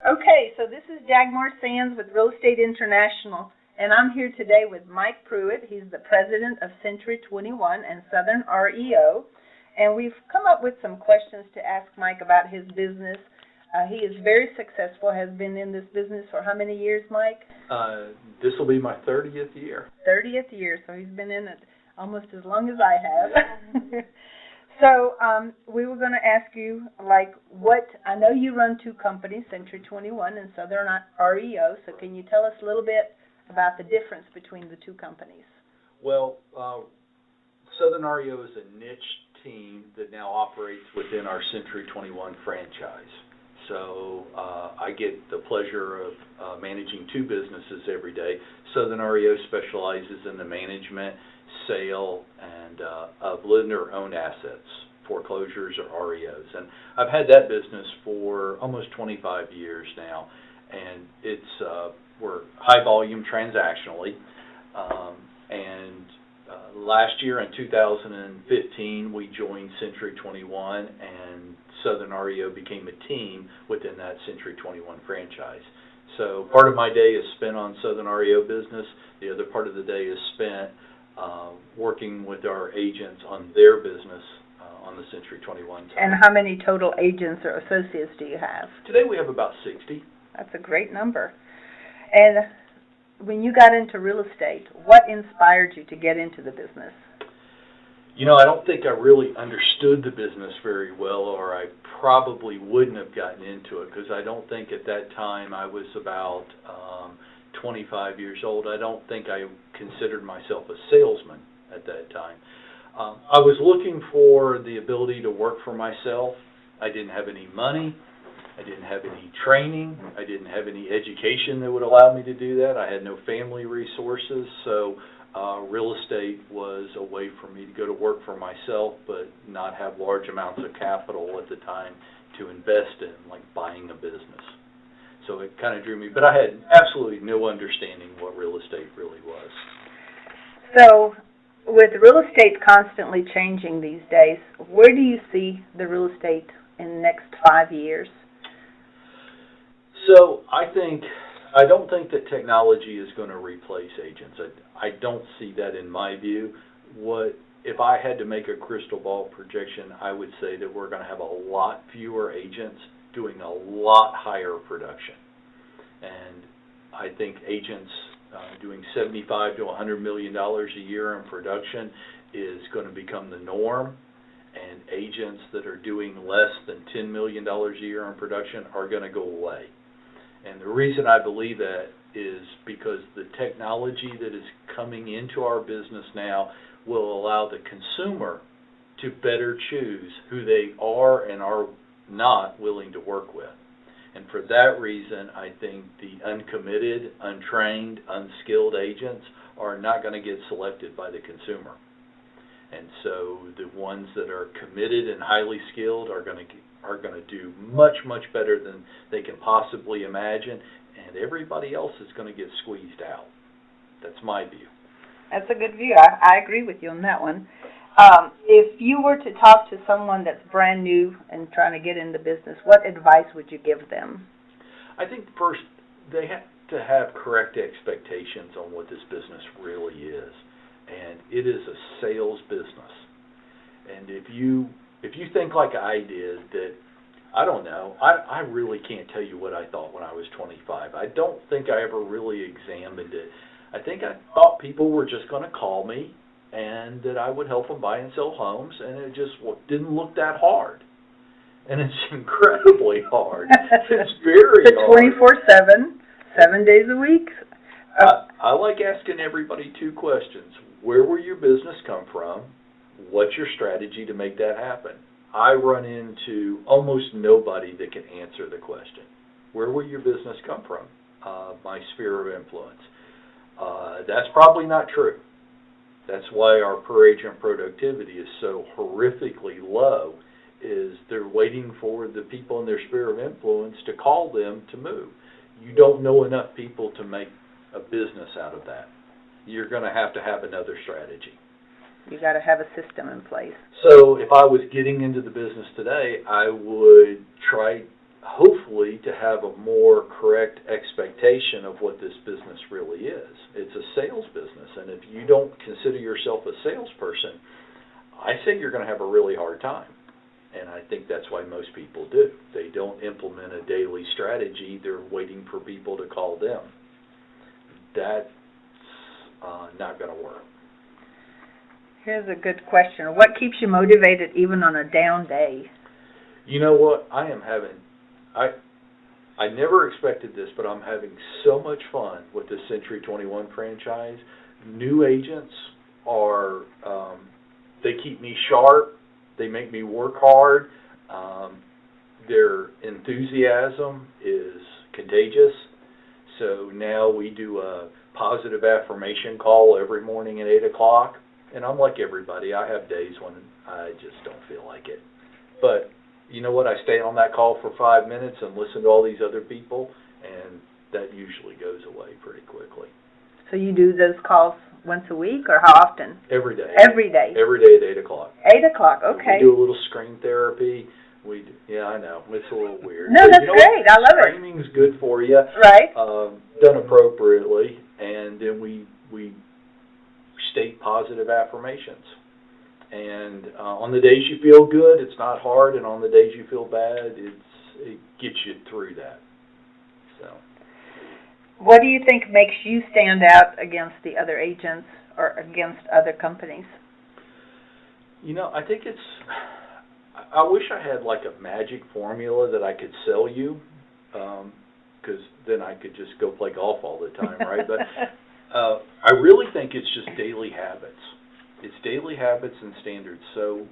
Okay, so this is Dagmar Sands with Real Estate International, and I'm here today with Mike Prewett. He's the president of Century 21 and Southern REO, and we've come up with some questions to ask Mike about his business. He is very successful, has been in this business for how many years, Mike? This will be my 30th year. 30th year, so he's been in it almost as long as I have. So we were going to ask you, I know you run two companies, Century 21 and Southern REO, so can you tell us a little bit about the difference between the two companies? Well, Southern REO is a niche team that now operates within our Century 21 franchise. So I get the pleasure of managing two businesses every day. Southern REO specializes in the management, sale, and of lender-owned assets, foreclosures or REOs. And I've had that business for almost 25 years now, and we're high volume transactionally. Last year in 2015, we joined Century 21, and Southern REO became a team within that Century 21 franchise. So part of my day is spent on Southern REO business. The other part of the day is spent working with our agents on their business on the Century 21 side. And how many total agents or associates do you have? Today we have about 60. That's a great number. And when you got into real estate, what inspired you to get into the business? You know, I don't think I really understood the business very well, or I probably wouldn't have gotten into it, because I don't think at that time, I was about 25 years old. I don't think I considered myself a salesman at that time. I was looking for the ability to work for myself. I didn't have any money. I didn't have any training. I didn't have any education that would allow me to do that. I had no family resources, so real estate was a way for me to go to work for myself, but not have large amounts of capital at the time to invest in, like buying a business. So it kind of drew me, but I had absolutely no understanding what real estate really was. So with real estate constantly changing these days, where do you see the real estate in the next 5 years? So I don't think that technology is going to replace agents. I don't see that in my view. If I had to make a crystal ball projection, I would say that we're going to have a lot fewer agents doing a lot higher production. And I think agents doing $75 to $100 million a year in production is going to become the norm. And agents that are doing less than $10 million a year in production are going to go away. And the reason I believe that is because the technology that is coming into our business now will allow the consumer to better choose who they are and are not willing to work with. And for that reason, I think the uncommitted, untrained, unskilled agents are not going to get selected by the consumer. And so the ones that are committed and highly skilled are going to do much, much better than they can possibly imagine, and everybody else is going to get squeezed out. That's my view. That's a good view. I agree with you on that one. If you were to talk to someone that's brand new and trying to get into business, what advice would you give them? I think first they have to have correct expectations on what this business really is. And it is a sales business. And if you think like I did, that, I don't know, I really can't tell you what I thought when I was 25. I don't think I ever really examined it. I think I thought people were just going to call me and that I would help them buy and sell homes, and it just didn't look that hard. And it's incredibly hard. It's very hard. 24/7, 7 days a week. I like asking everybody two questions. Where will your business come from? What's your strategy to make that happen? I run into almost nobody that can answer the question. Where will your business come from? My sphere of influence. That's probably not true. That's why our per agent productivity is so horrifically low, is they're waiting for the people in their sphere of influence to call them to move. You don't know enough people to make a business out of that. You're going to have another strategy. You got to have a system in place. So if I was getting into the business today, I would try hopefully to have a more correct expectation of what this business really is. It's a sales business, and if you don't consider yourself a salesperson, I say you're going to have a really hard time. And I think that's why most people do. They don't implement a daily strategy. They're waiting for people to call them. That's not going to work. Here's a good question. What keeps you motivated even on a down day? You know what? I never expected this, but I'm having so much fun with the Century 21 franchise. New agents are, they keep me sharp. They make me work hard. Their enthusiasm is contagious. So now we do a positive affirmation call every morning at 8 o'clock. And I'm like everybody. I have days when I just don't feel like it. But you know what? I stay on that call for 5 minutes and listen to all these other people, and that usually goes away pretty quickly. So you do those calls once a week, or how often? Every day. Every day? Every day at 8 o'clock. 8 o'clock, okay. We do a little screen therapy. Yeah, I know. It's a little weird. No, that's great. I love it. Screaming's good for you. Right. Done appropriately, and then we state positive affirmations. And on the days you feel good, it's not hard, and on the days you feel bad, it gets you through that. So, what do you think makes you stand out against the other agents or against other companies? You know, I think I wish I had like a magic formula that I could sell you, because then I could just go play golf all the time, right? But I really think it's just daily habits. It's daily habits and standards. So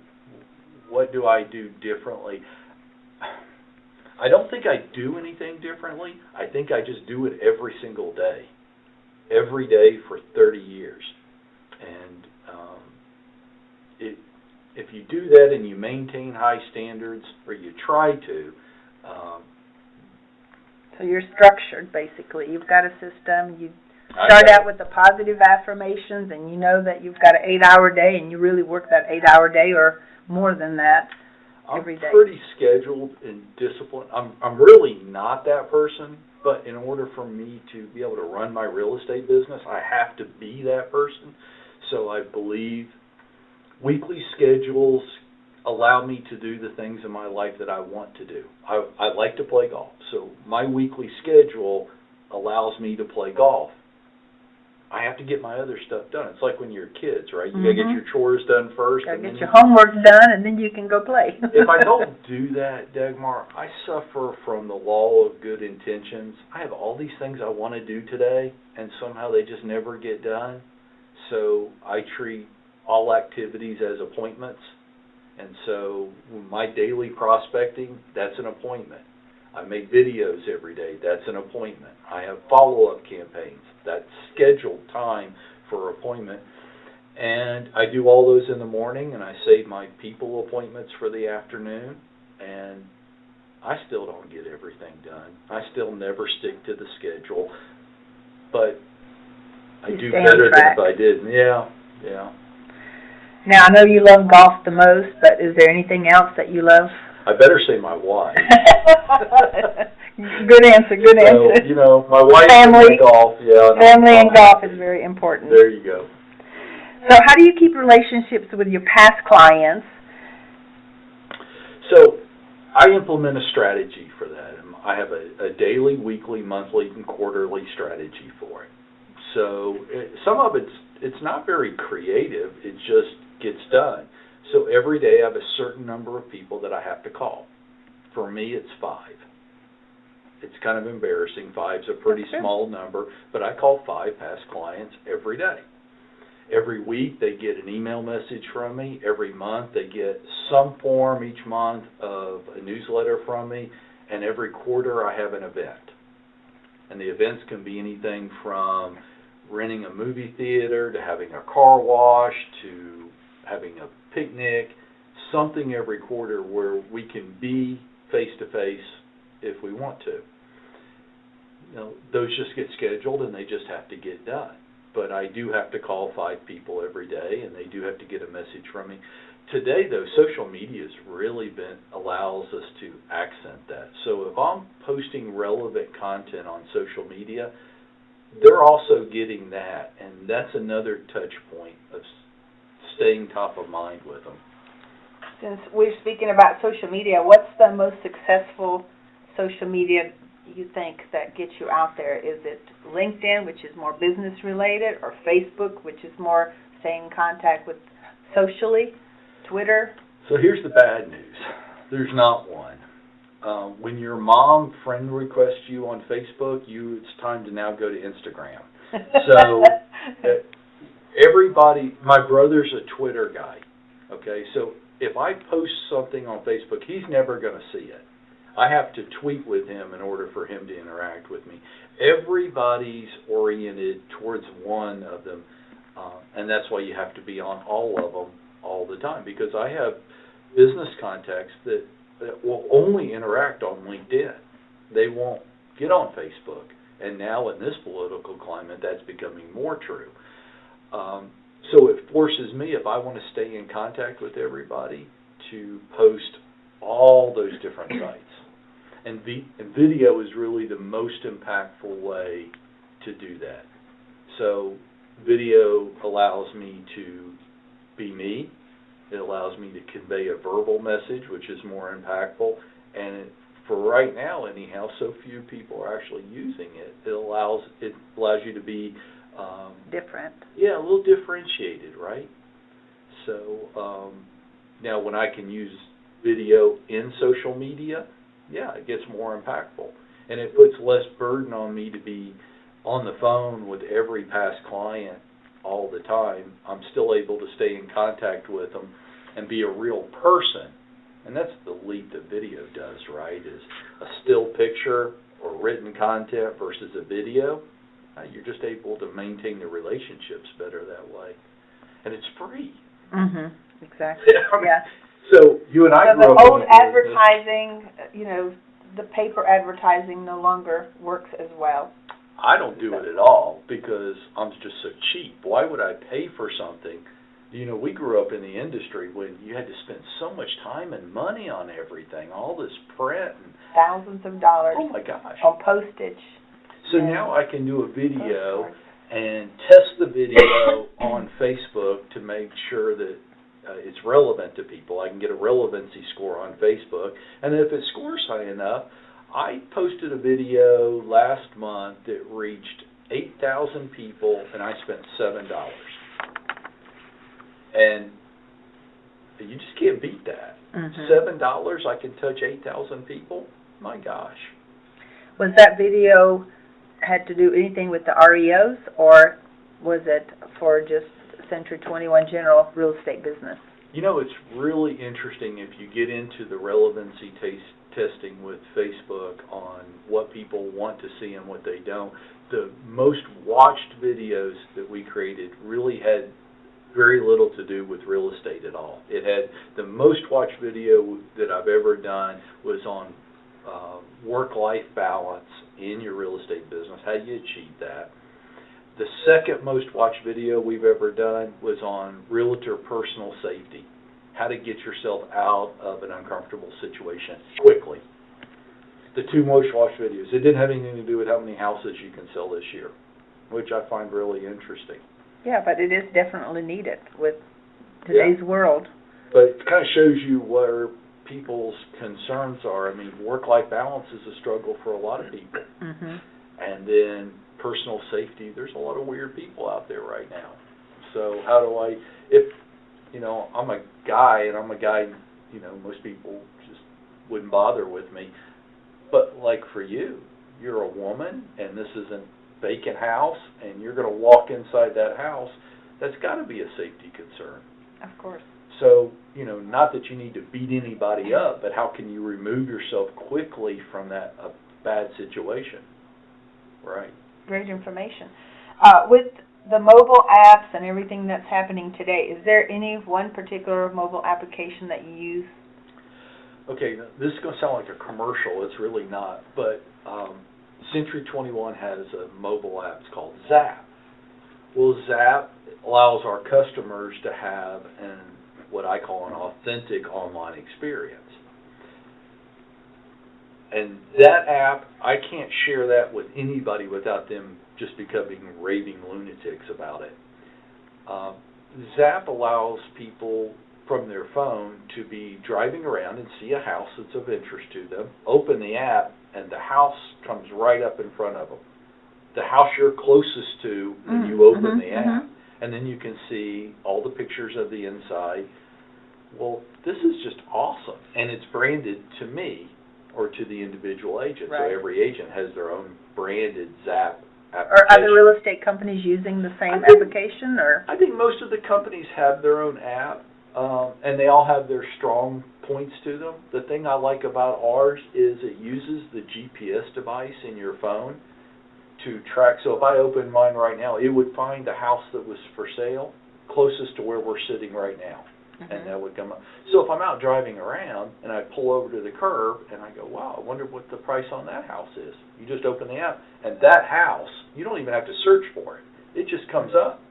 what do I do differently? I don't think I do anything differently. I think I just do it every single day. Every day for 30 years. And if you do that and you maintain high standards, or you try to. So you're structured, basically. You've got a system. You start out with the positive affirmations, and you know that you've got an 8-hour day, and you really work that 8-hour day or more than that every day. I'm pretty scheduled and disciplined. I'm really not that person, but in order for me to be able to run my real estate business, I have to be that person. So I believe weekly schedules allow me to do the things in my life that I want to do. I like to play golf, so my weekly schedule allows me to play golf. I have to get my other stuff done. It's like when you're kids, right? You gotta get your chores done first. Gotta get your homework done, and then you can go play. If I don't do that, Dagmar, I suffer from the law of good intentions. I have all these things I want to do today, and somehow they just never get done. So I treat all activities as appointments. And so my daily prospecting, that's an appointment. I make videos every day. That's an appointment. I have follow-up campaigns. That's scheduled time for appointment. And I do all those in the morning, and I save my people appointments for the afternoon. And I still don't get everything done. I still never stick to the schedule. But I do better than if I didn't. Yeah. Now, I know you love golf the most, but is there anything else that you love? I better say my wife. Good answer. So, you know, my wife and golf. Yeah, family and golf is very important. There you go. So how do you keep relationships with your past clients? So I implement a strategy for that. I have a daily, weekly, monthly, and quarterly strategy for it. So some of it's not very creative. It just gets done. So every day I have a certain number of people that I have to call. For me, it's 5. It's kind of embarrassing. 5's a pretty small number, but I call 5 past clients every day. Every week they get an email message from me. Every month they get some form each month of a newsletter from me. And every quarter I have an event. And the events can be anything from renting a movie theater to having a car wash to having a picnic, something every quarter where we can be face-to-face if we want to. You know, those just get scheduled and they just have to get done. But I do have to call 5 people every day, and they do have to get a message from me. today, though, social media has really allows us to accent that. So if I'm posting relevant content on social media, they're also getting that, and that's another touch point of staying top of mind with them. Since we're speaking about social media, what's the most successful social media you think that gets you out there? Is it LinkedIn, which is more business related, or Facebook, which is more staying in contact with socially, Twitter? So here's the bad news. There's not one. When your mom friend requests you on Facebook, it's time to now go to Instagram. So everybody, my brother's a Twitter guy, okay? So if I post something on Facebook, he's never going to see it. I have to tweet with him in order for him to interact with me. Everybody's oriented towards one of them, and that's why you have to be on all of them all the time, because I have business contacts that will only interact on LinkedIn. They won't get on Facebook. And now in this political climate, that's becoming more true. So it forces me, if I want to stay in contact with everybody, to post all those different sites. And video is really the most impactful way to do that. So video allows me to be me. It allows me to convey a verbal message, which is more impactful. And for right now, anyhow, so few people are actually using it. It allows you to be different. Yeah, a little differentiated, right? So now when I can use video in social media, yeah, it gets more impactful. And it puts less burden on me to be on the phone with every past client all the time. I'm still able to stay in contact with them and be a real person. And that's the leap that video does, right, is a still picture or written content versus a video. You're just able to maintain the relationships better that way. And it's free. Mm-hmm. Exactly. Yeah. So you and I grew up in the old advertising, the paper advertising no longer works as well. I don't do it at all because I'm just so cheap. Why would I pay for something? We grew up in the industry when you had to spend so much time and money on everything, all this print. And thousands of dollars. Oh, my gosh. On postage. So now I can do a video and test the video on Facebook to make sure that it's relevant to people. I can get a relevancy score on Facebook. And if it scores high enough, I posted a video last month that reached 8,000 people, and I spent $7. And you just can't beat that. $7, I can touch 8,000 people? My gosh. Was that video had to do anything with the REOs, or was it for just Century 21 general real estate business? It's really interesting if you get into the relevancy testing with Facebook on what people want to see and what they don't. The most watched videos that we created really had very little to do with real estate at all. It had the most watched video that I've ever done was on work-life balance in your real estate business, how you achieve that. The second most watched video we've ever done was on realtor personal safety, how to get yourself out of an uncomfortable situation quickly. The two most watched videos. It didn't have anything to do with how many houses you can sell this year, which I find really interesting. Yeah, but it is definitely needed with today's world. But it kind of shows you where people's concerns are. I mean, work-life balance is a struggle for a lot of people. And then personal safety, there's a lot of weird people out there right now. So how do I, if, I'm a guy, and I'm a guy, most people just wouldn't bother with me. But like for you, you're a woman, and this is a vacant house, and you're going to walk inside that house, that's got to be a safety concern. Of course. So, not that you need to beat anybody up, but how can you remove yourself quickly from that bad situation? Right. Great information. With the mobile apps and everything that's happening today, is there any one particular mobile application that you use? Okay, this is going to sound like a commercial. It's really not. But Century 21 has a mobile app. It's called Zap. Well, Zap allows our customers to have an what I call an authentic online experience. And that app, I can't share that with anybody without them just becoming raving lunatics about it. Zap allows people from their phone to be driving around and see a house that's of interest to them, open the app, and the house comes right up in front of them. The house you're closest to when you open the app. And then you can see all the pictures of the inside. Well, this is just awesome. And it's branded to me or to the individual agent. Right. So every agent has their own branded Zap application. Are other real estate companies using the same application, or? I think most of the companies have their own app, and they all have their strong points to them. The thing I like about ours is it uses the GPS device in your phone to track. So if I open mine right now, it would find a house that was for sale closest to where we're sitting right now. And that would come up. So if I'm out driving around and I pull over to the curb and I go, wow, I wonder what the price on that house is. You just open the app, and that house, you don't even have to search for it. It just comes up.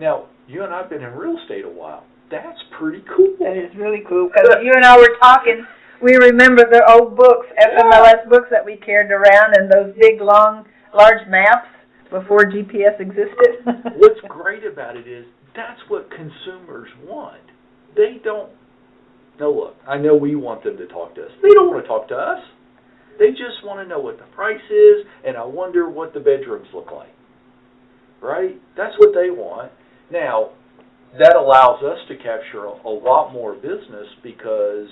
Now, you and I have been in real estate a while. That's pretty cool. That is really cool, because you and I were talking, we remember the old books, FMLS books that we carried around, and those big, long, large maps before GPS existed. What's great about it is that's what consumers want. They don't, no, look, I know we want them to talk to us. They don't want to talk to us. They just want to know what the price is, and I wonder what the bedrooms look like. Right? That's what they want. Now, that allows us to capture a lot more business because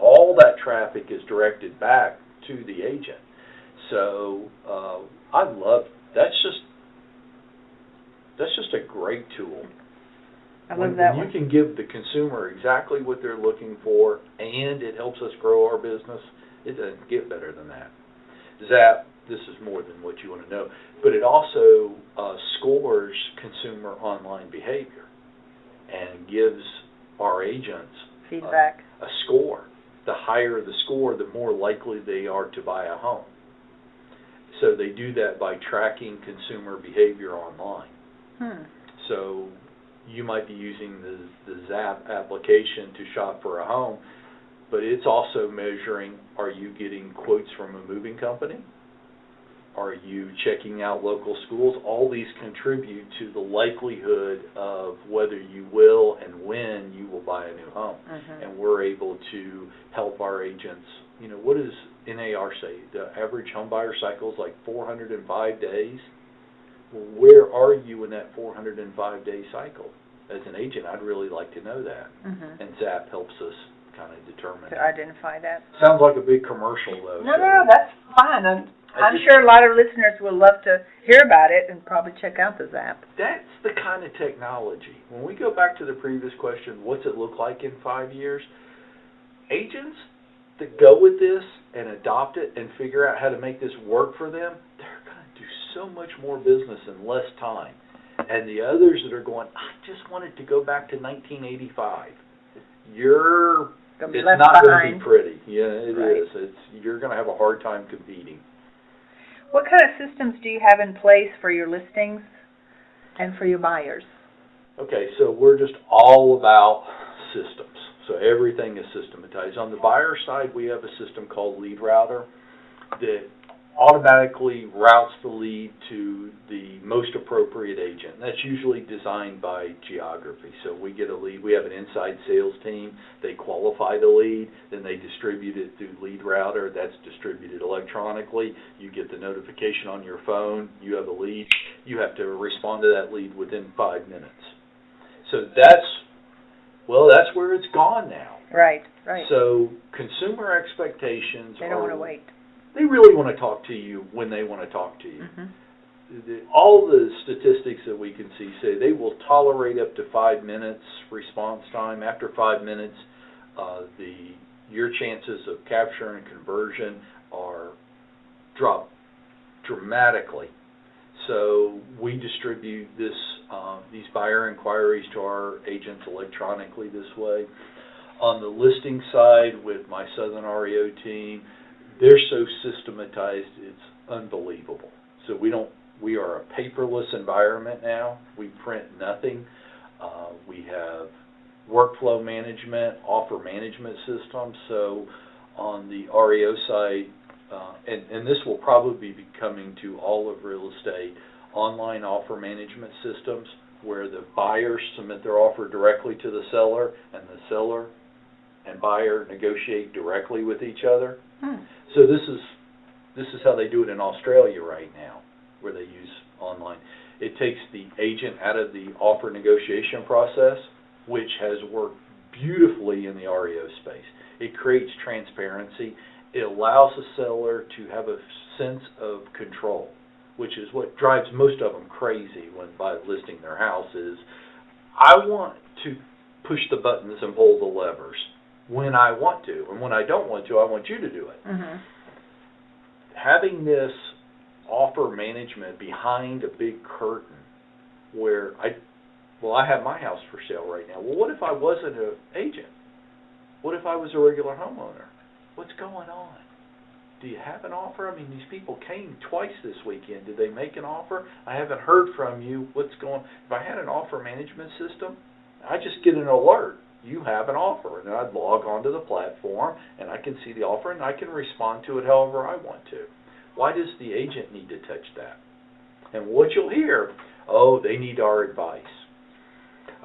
all that traffic is directed back to the agent. So I love, that's just a great tool. I love that one. You can give the consumer exactly what they're looking for, and it helps us grow our business. It doesn't get better than that. Zap, this is more than what you want to know, but it also scores consumer online behavior and gives our agents feedback, a score. The higher the score, the more likely they are to buy a home. So they do that by tracking consumer behavior online. So you might be using the Zap application to shop for a home, but it's also measuring, are you getting quotes from a moving company? Are you checking out local schools? All these contribute to the likelihood of whether you will and when you will buy a new home. And we're able to help our agents. You know, what does NAR say? The average home buyer cycle is like 405 days. Well, where are you in that 405-day cycle? As an agent, I'd really like to know that. And Zap helps us kind of determine to identify that. Sounds like a big commercial, though. No, that's fine. I'm sure a lot of listeners will love to hear about it and probably check out the Zap. That's the kind of technology. When we go back to the previous question, what's it look like in 5 years? Agents that go with this and adopt it and figure out how to make this work for them, they're going to do so much more business in less time. And the others that are going, I just wanted to go back to 1985. It's not going to be pretty. Yeah, it is. You're going to have a hard time competing. What kind of systems do you have in place for your listings and for your buyers? Okay, so we're just all about systems. So everything is systematized. On the buyer side, we have a system called Lead Router that automatically routes the lead to the most appropriate agent. That's usually designed by geography. So we get a lead. We have an inside sales team. They qualify the lead. Then they distribute it through Lead Router. That's distributed electronically. You get the notification on your phone. You have a lead. You have to respond to that lead within 5 minutes. So that's where it's gone now. Right. So consumer expectations They don't want to wait. They really want to talk to you when they want to talk to you. All the statistics that we can see say they will tolerate up to 5 minutes response time. After 5 minutes, your chances of capture and conversion are drop dramatically. So we distribute these buyer inquiries to our agents electronically this way. On the listing side, with my Southern REO team, they're so systematized, it's unbelievable. So we are a paperless environment now. We print nothing. We have workflow management, offer management systems. So on the REO side, and this will probably be coming to all of real estate, online offer management systems where the buyers submit their offer directly to the seller, and the seller and buyer negotiate directly with each other. So this is how they do it in Australia right now, where they use online. It takes the agent out of the offer negotiation process, which has worked beautifully in the REO space. It creates transparency. It allows the seller to have a sense of control, which is what drives most of them crazy when by listing their house is, I want to push the buttons and pull the levers when I want to, and when I don't want to, I want you to do it. Having this offer management behind a big curtain where I have my house for sale right now. Well, what if I wasn't an agent? What if I was a regular homeowner? What's going on? Do you have an offer? I mean, these people came twice this weekend. Did they make an offer? I haven't heard from you. What's going on? If I had an offer management system, I just get an alert. You have an offer, and then I'd log onto the platform, and I can see the offer, and I can respond to it however I want to. Why does the agent need to touch that? And what you'll hear, oh, they need our advice.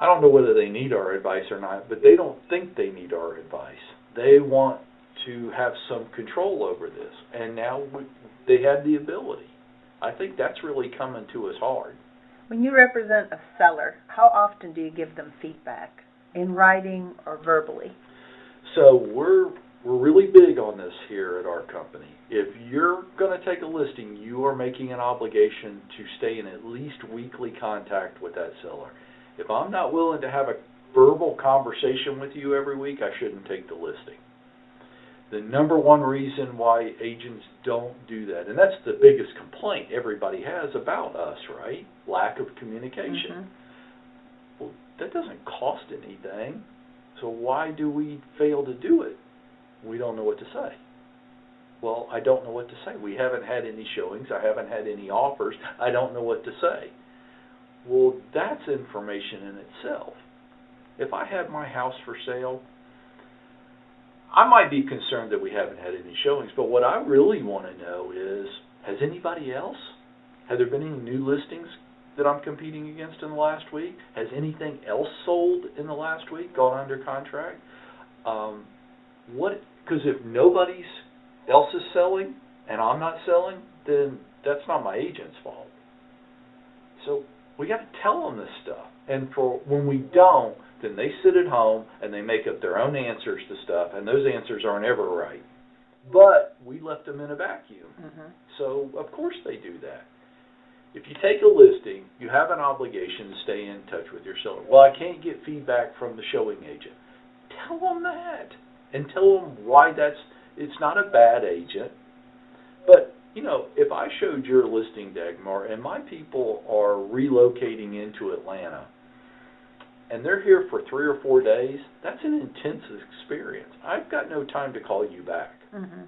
I don't know whether they need our advice or not, but they don't think they need our advice. They want to have some control over this, and now they have the ability. I think that's really coming to us hard. When you represent a seller, how often do you give them feedback, in writing or verbally? So we're really big on this here at our company. If you're going to take a listing, you are making an obligation to stay in at least weekly contact with that seller. If I'm not willing to have a verbal conversation with you every week, I shouldn't take the listing. The number one reason why agents don't do that, and that's the biggest complaint everybody has about us, right? Lack of communication. Well, that doesn't cost anything, so why do we fail to do it? We don't know what to say. Well, I don't know what to say. We haven't had any showings. I haven't had any offers. I don't know what to say. Well, that's information in itself. If I had my house for sale, I might be concerned that we haven't had any showings, but what I really want to know is, has anybody else? Have there been any new listings that I'm competing against in the last week? Has anything else sold in the last week, gone under contract? Because if nobody else is selling and I'm not selling, then that's not my agent's fault. So we got to tell them this stuff. And for when we don't, then they sit at home and they make up their own answers to stuff, and those answers aren't ever right. But we left them in a vacuum. So of course they do that. If you take a listing, you have an obligation to stay in touch with your seller. Well, I can't get feedback from the showing agent. Tell them that, and tell them why it's not a bad agent. But, you know, if I showed your listing, Dagmar, and my people are relocating into Atlanta, and they're here for 3 or 4 days, that's an intense experience. I've got no time to call you back.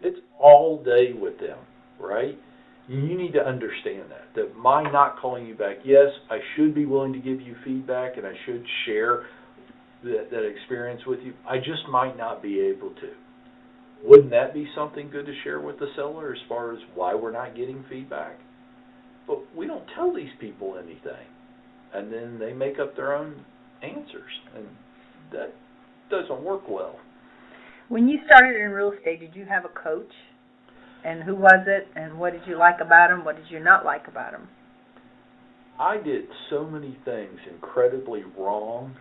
It's all day with them, right? You need to understand that my not calling you back, yes, I should be willing to give you feedback and I should share that experience with you. I just might not be able to. Wouldn't that be something good to share with the seller as far as why we're not getting feedback? But we don't tell these people anything, and then they make up their own answers, and that doesn't work well. When you started in real estate, did you have a coach? And who was it? And what did you like about him? What did you not like about him? I did so many things incredibly wrong.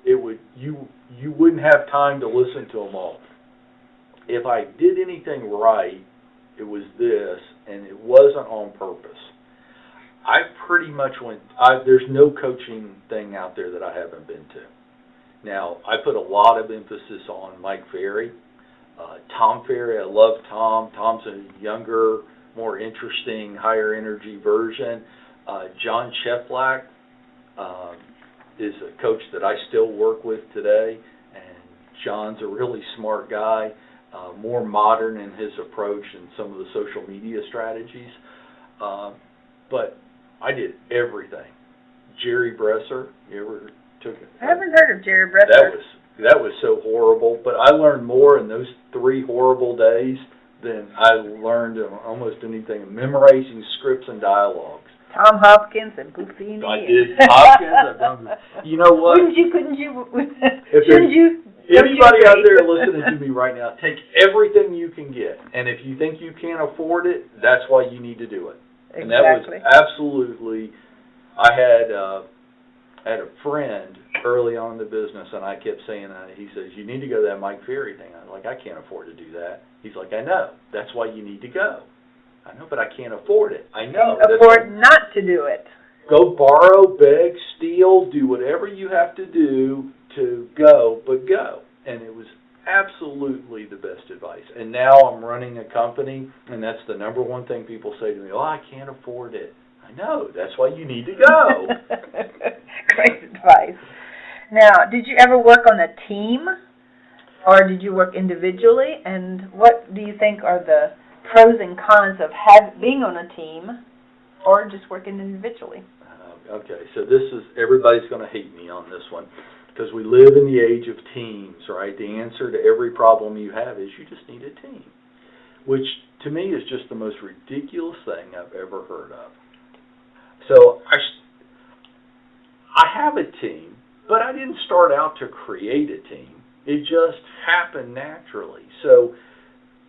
You wouldn't have time to listen to them all. If I did anything right, it was this, and it wasn't on purpose. I pretty much there's no coaching thing out there that I haven't been to. Now, I put a lot of emphasis on Mike Ferry. Tom Ferry, I love Tom. Tom's a younger, more interesting, higher energy version. John Cheplack is a coach that I still work with today, and John's a really smart guy, more modern in his approach and some of the social media strategies. But I did everything. Jerry Bresser, you ever took it? I haven't heard of Jerry Bresser. that was so horrible, but I learned more in those 3 horrible days than I learned in almost anything, memorizing scripts and dialogues. Tom Hopkins and Buffini. I did Hopkins. I've done. You know what? Couldn't you? Anybody out there listening to me right now, take everything you can get, and if you think you can't afford it, that's why you need to do it. Exactly. And that was absolutely. I had a friend early on in the business, and I kept saying, he says, you need to go to that Mike Ferry thing. I'm like, I can't afford to do that. He's like, I know. That's why you need to go. I know, but I can't afford it. I know. Can't afford not to do it. Go borrow, beg, steal, do whatever you have to do to go, but go. And it was absolutely the best advice. And now I'm running a company, and that's the number one thing people say to me, oh, I can't afford it. I know. That's why you need to go. Great advice. Now, did you ever work on a team, or did you work individually? And what do you think are the pros and cons of being on a team or just working individually? Okay, so everybody's going to hate me on this one because we live in the age of teams, right? The answer to every problem you have is you just need a team, which to me is just the most ridiculous thing I've ever heard of. So I have a team, but I didn't start out to create a team. It just happened naturally. So,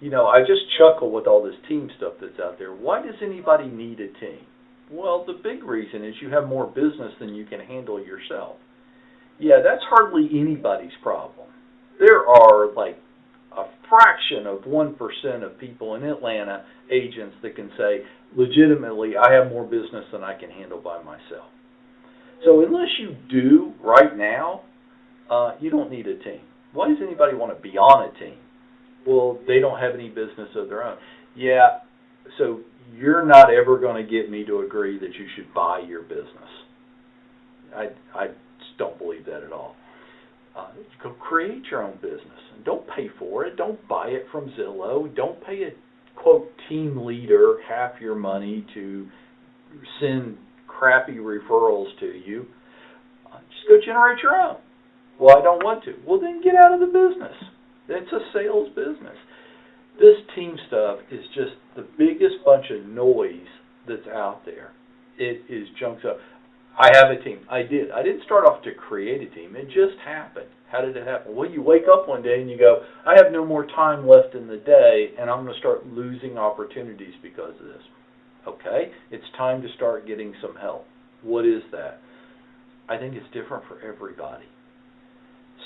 I just chuckle with all this team stuff that's out there. Why does anybody need a team? Well, the big reason is you have more business than you can handle yourself. Yeah, that's hardly anybody's problem. There are like a fraction of 1% of people in Atlanta, agents, that can say, legitimately, I have more business than I can handle by myself. So unless you do right now, you don't need a team. Why does anybody want to be on a team? Well, they don't have any business of their own. Yeah, so you're not ever going to get me to agree that you should buy your business. I just don't believe that at all. Go create your own business and don't pay for it. Don't buy it from Zillow. Don't pay a, quote, team leader half your money to send crappy referrals to you. Just go generate your own. Well, I don't want to. Well, then get out of the business. It's a sales business. This team stuff is just the biggest bunch of noise that's out there. It is junk stuff. I have a team. I did. I didn't start off to create a team. It just happened. How did it happen? Well, you wake up one day and you go, I have no more time left in the day, and I'm going to start losing opportunities because of this. Okay, it's time to start getting some help. What is that? I think it's different for everybody.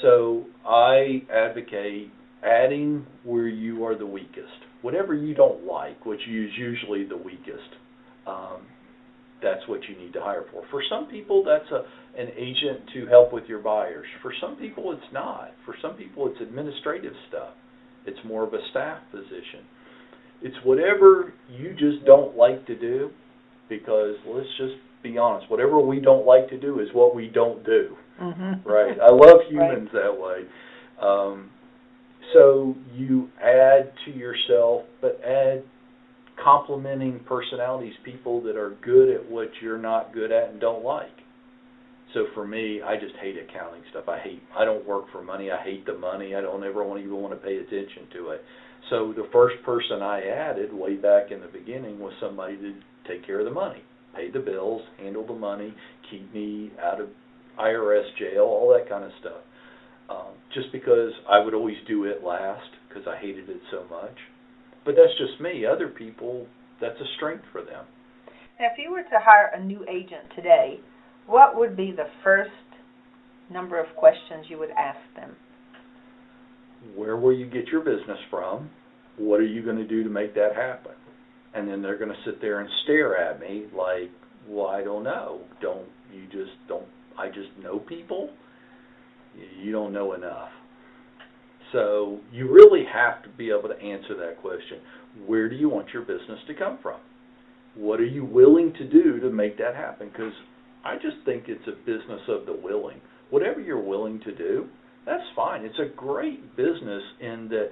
So I advocate adding where you are the weakest. Whatever you don't like, which is usually the weakest, that's what you need to hire for. For some people, that's an agent to help with your buyers. For some people, it's not. For some people, it's administrative stuff. It's more of a staff position. It's whatever you just don't like to do, because let's just be honest, whatever we don't like to do is what we don't do. Mm-hmm. Right? I love humans that way. So you add to yourself, but add complementing personalities, people that are good at what you're not good at and don't like. So for me, I just hate accounting stuff. I don't work for money. I hate the money. I don't ever even want to pay attention to it. So the first person I added way back in the beginning was somebody to take care of the money, pay the bills, handle the money, keep me out of IRS jail, all that kind of stuff. Just because I would always do it last because I hated it so much. But that's just me. Other people, that's a strength for them. Now, if you were to hire a new agent today, what would be the first number of questions you would ask them? Where will you get your business from? What are you going to do to make that happen? And then they're going to sit there and stare at me like, well, I don't know. I just know people? You don't know enough. So you really have to be able to answer that question. Where do you want your business to come from? What are you willing to do to make that happen? Because I just think it's a business of the willing. Whatever you're willing to do, that's fine. It's a great business in that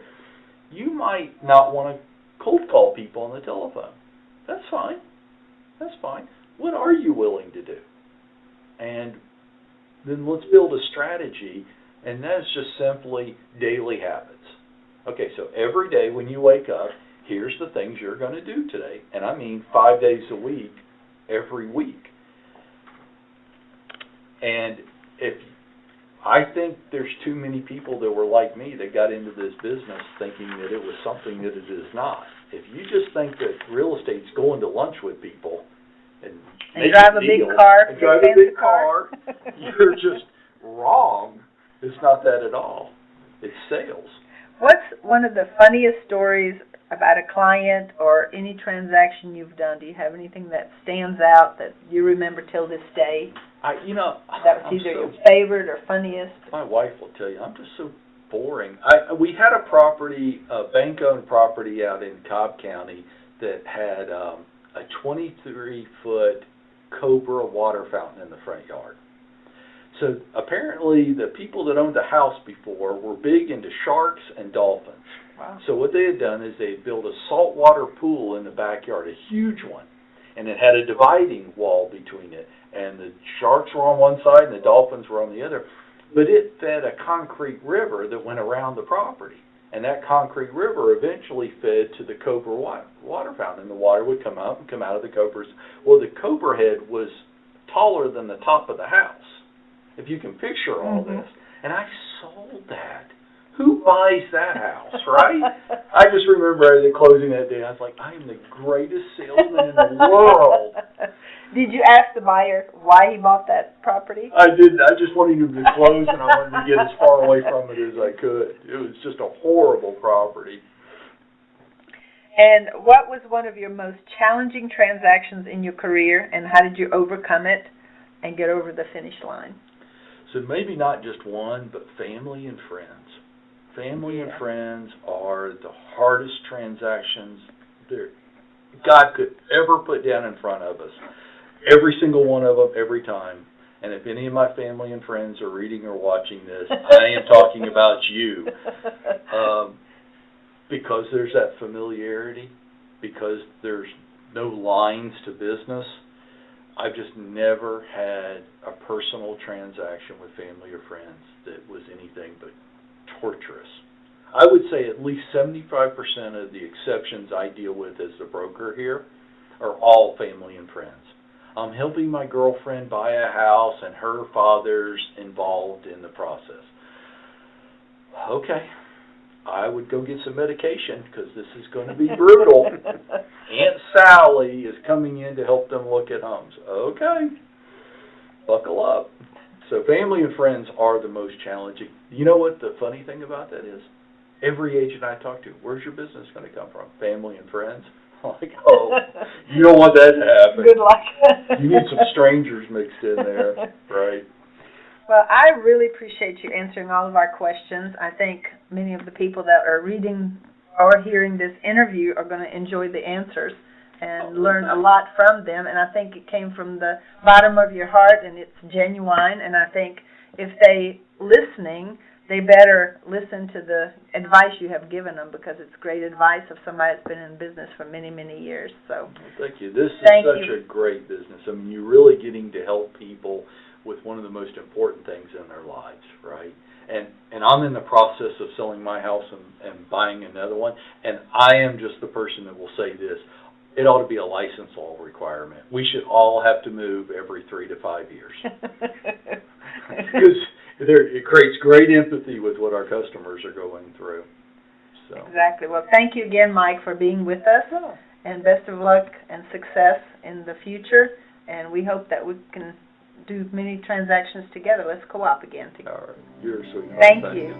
you might not want to cold call people on the telephone. That's fine. That's fine. What are you willing to do? And then let's build a strategy And that's just simply daily habits. Okay, so every day when you wake up, here's the things you're going to do today. And I mean 5 days a week, every week. And I think there's too many people that were like me that got into this business thinking that it was something that it is not. If you just think that real estate's going to lunch with people and drive a big car, you're just wrong. It's not that at all. It's sales. What's one of the funniest stories about a client or any transaction you've done? Do you have anything that stands out that you remember till this day? That was either your favorite or funniest? My wife will tell you, I'm just so boring. We had a property, a bank-owned property out in Cobb County that had a 23-foot Cobra water fountain in the front yard. So apparently the people that owned the house before were big into sharks and dolphins. Wow. So what they had done is they had built a saltwater pool in the backyard, a huge one, and it had a dividing wall between it. And the sharks were on one side and the dolphins were on the other. But it fed a concrete river that went around the property. And that concrete river eventually fed to the Cobra water fountain. And the water would come out of the Cobra's. Well, the Cobra head was taller than the top of the house, if you can picture all this. And I sold that. Who buys that house, right? I just remember at the closing that day, I was like, I am the greatest salesman in the world. Did you ask the buyer why he bought that property? I didn't. I just wanted him to close, and I wanted to get as far away from it as I could. It was just a horrible property. And what was one of your most challenging transactions in your career, and how did you overcome it and get over the finish line? So maybe not just one, but family and friends. Family and friends are the hardest transactions that God could ever put down in front of us. Every single one of them, every time. And if any of my family and friends are reading or watching this, I am talking about you. Because there's that familiarity, because there's no lines to business. I've just never had a personal transaction with family or friends that was anything but torturous. I would say at least 75% of the exceptions I deal with as the broker here are all family and friends. I'm helping my girlfriend buy a house and her father's involved in the process. Okay, I would go get some medication because this is going to be brutal. Aunt Sally is coming in to help them look at homes. Okay, buckle up. So family and friends are the most challenging. You know what the funny thing about that is? Every agent I talk to, where's your business going to come from? Family and friends? I'm like, oh, you don't want that to happen. Good luck. You need some strangers mixed in there, right? Well, I really appreciate you answering all of our questions. I think many of the people that are reading or hearing this interview are going to enjoy the answers and learn a lot from them. And I think it came from the bottom of your heart, and it's genuine. And I think if they listening, they better listen to the advice you have given them, because it's great advice of somebody that's been in business for many, many years. So, well, thank you. This is such a great business. I mean, you're really getting to help people with one of the most important things in their lives, right? And I'm in the process of selling my house and buying another one, and I am just the person that will say this. It ought to be a license law requirement. We should all have to move every 3 to 5 years. Because it creates great empathy with what our customers are going through. So. Exactly. Well, thank you again, Mike, for being with us, and best of luck and success in the future. And we hope that we can do many transactions together. Let's co-op again together. All right. You're sweet. Thank you.